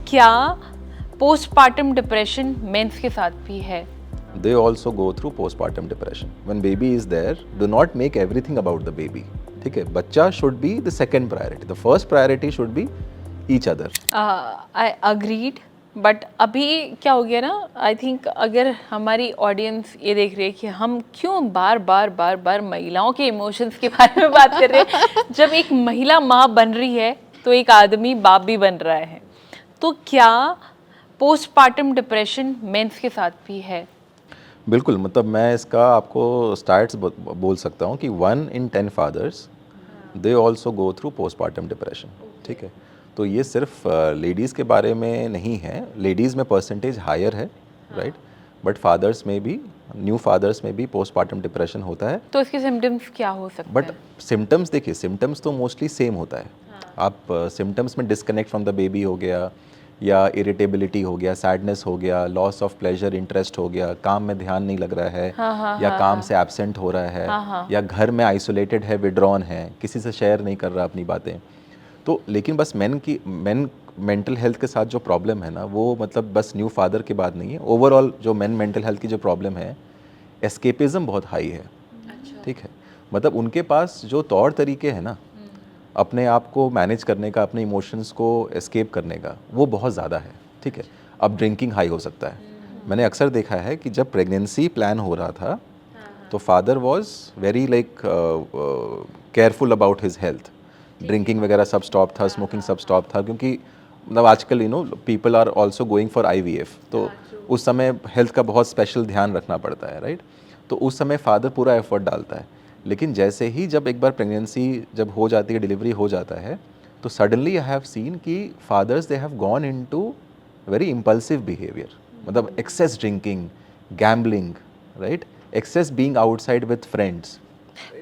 क्या postpartum depression mains के साथ भी है? They also go through postpartum depression. When baby is there, do not make everything about the baby. ठीक है, बच्चा should be the second priority. The first priority should be each other. I agreed, but अभी क्या हो गया ना, I think अगर हमारी ऑडियंस ये देख रही है कि हम क्यों बार बार महिलाओं के इमोशंस के बारे में बात कर रहे हैं जब एक महिला माँ बन रही है तो एक आदमी बाप भी बन रहा है, तो क्या पोस्टपार्टम डिप्रेशन मेंस के साथ भी है? बिल्कुल, मतलब मैं इसका आपको स्टार्ट्स बोल सकता हूँ कि 1 in 10 fathers they also go through postpartum depression. ठीक है, तो ये सिर्फ लेडीज़ के बारे में नहीं है. लेडीज़ में परसेंटेज हायर है, राइट, बट फादर्स में भी, न्यू फादर्स में भी पोस्टपार्टम डिप्रेशन होता है. तो इसके सिम्टम्स क्या हो सकते बट हैं? सिम्टम्स देखिए, सिम्टम्स तो मोस्टली सेम होता है. आप सिम्टम्स में डिस्कनेक्ट फ्रॉम द बेबी हो गया, या इरिटेबिलिटी हो गया, सैडनेस हो गया, लॉस ऑफ प्लेजर, इंटरेस्ट हो गया, काम में ध्यान नहीं लग रहा है, या काम से एब्सेंट हो रहा है, या घर में आइसोलेटेड है, विड्रॉन है, किसी से शेयर नहीं कर रहा अपनी बातें. तो लेकिन बस मेन मेंटल हेल्थ के साथ जो प्रॉब्लम है ना, वो मतलब बस न्यू फादर के बाद नहीं है. ओवरऑल जो मेंटल हेल्थ की जो प्रॉब्लम है, एस्केपिज्म बहुत हाई है. ठीक है, मतलब उनके पास जो तौर तरीके हैं ना अपने आप को मैनेज करने का, अपने इमोशंस को एस्केप करने का, वो बहुत ज़्यादा है. ठीक है, अब ड्रिंकिंग हाई हो सकता है. मैंने अक्सर देखा है कि जब प्रेगनेंसी प्लान हो रहा था तो father was very like careful about his health. Drinking वगैरह सब स्टॉप था, स्मोकिंग सब स्टॉप था, क्योंकि मतलब आजकल people are also going for IVF, तो उस समय हेल्थ का बहुत स्पेशल ध्यान रखना पड़ता है, राइट. तो उस समय फादर पूरा एफर्ट डालता है. लेकिन जैसे ही जब एक बार प्रेगनेंसी जब हो जाती है, डिलीवरी हो जाता है, तो सडनली आई हैव सीन कि fathers they have gone into very impulsive behaviour. मतलब excess drinking, gambling, right, excess being outside with friends.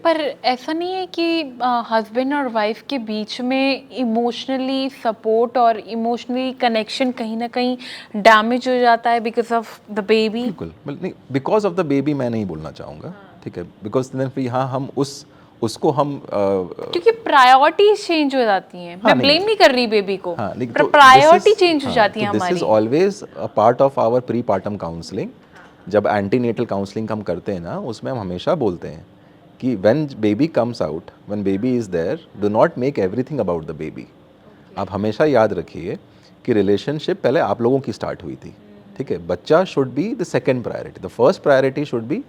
पर ऐसा नहीं है कि हस्बैंड और वाइफ के बीच में इमोशनली सपोर्ट और इमोशनली कनेक्शन कहीं ना कहीं डैमेज हो जाता है बिकॉज ऑफ द बेबी? बिल्कुल, नहीं, बिकॉज ऑफ द बेबी मैं नहीं बोलना चाहूँगा. ठीक है, बिकॉज फिर यहाँ हम उसको हम क्योंकि प्रायोरिटीज चेंज हो जाती हैं. मैं ब्लेम नहीं कर रही बेबी को, हाँ, पर प्रायोरिटी चेंज हो जाती है दिस हमारी. Is always a part of our prepartum counselling. जब एंटीनेटल काउंसलिंग हम करते हैं ना, उसमें हम हमेशा बोलते हैं कि when baby comes out, when baby is there, do not make everything about the baby. आप हमेशा याद रखिए कि रिलेशनशिप पहले आप लोगों की स्टार्ट हुई थी. ठीक है, बच्चा should be the second priority, the first priority should be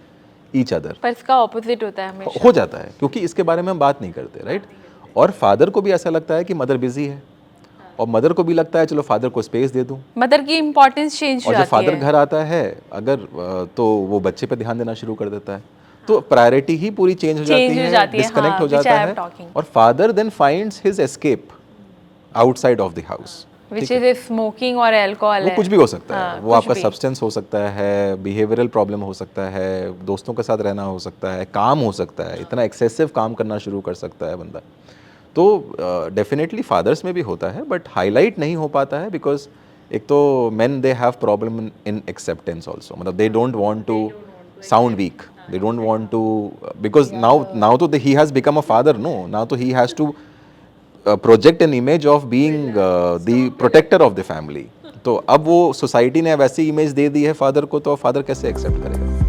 each other. पर इसका ऑपोजिट होता है हमेशा. हो जाता है, क्योंकि इसके बारे में हम बात नहीं करते, राइट. और फादर को भी ऐसा लगता है कि मदर बिजी है, और मदर को भी लगता है चलो फादर को स्पेस दे दूं. मदर की इम्पोर्टेंस चेंज हो और जब जाती फादर है. घर आता है अगर तो वो बच्चे पे ध्यान देना शुरू कर देता है. तो प्रायोरिटी ही पूरी चेंज हो जाती है, डिस्कनेक्ट हो जाता है, और father then finds his escape outside of the house. Which is smoking और अल्कोहल वो है. कुछ भी हो सकता है, वो कुछ आपका भी. सब्सटेंस हो सकता है, बिहेवियरल प्रॉब्लम हो सकता है, दोस्तों के साथ रहना हो सकता है, काम हो सकता है, इतना एक्सेसिव काम करना शुरू कर सकता है बंदा. तो डेफिनेटली फादर्स में भी होता है, बट हाईलाइट नहीं हो पाता है बिकॉज एक तो men they have problem in acceptance also. मतलब they don't want to sound weak, they don't want to, because now तो he has become a father, no, now तो he has to project an image of being the protector of the family. तो अब वो society ने वैसी image दे दी है father को, तो फादर कैसे एक्सेप्ट करेगा.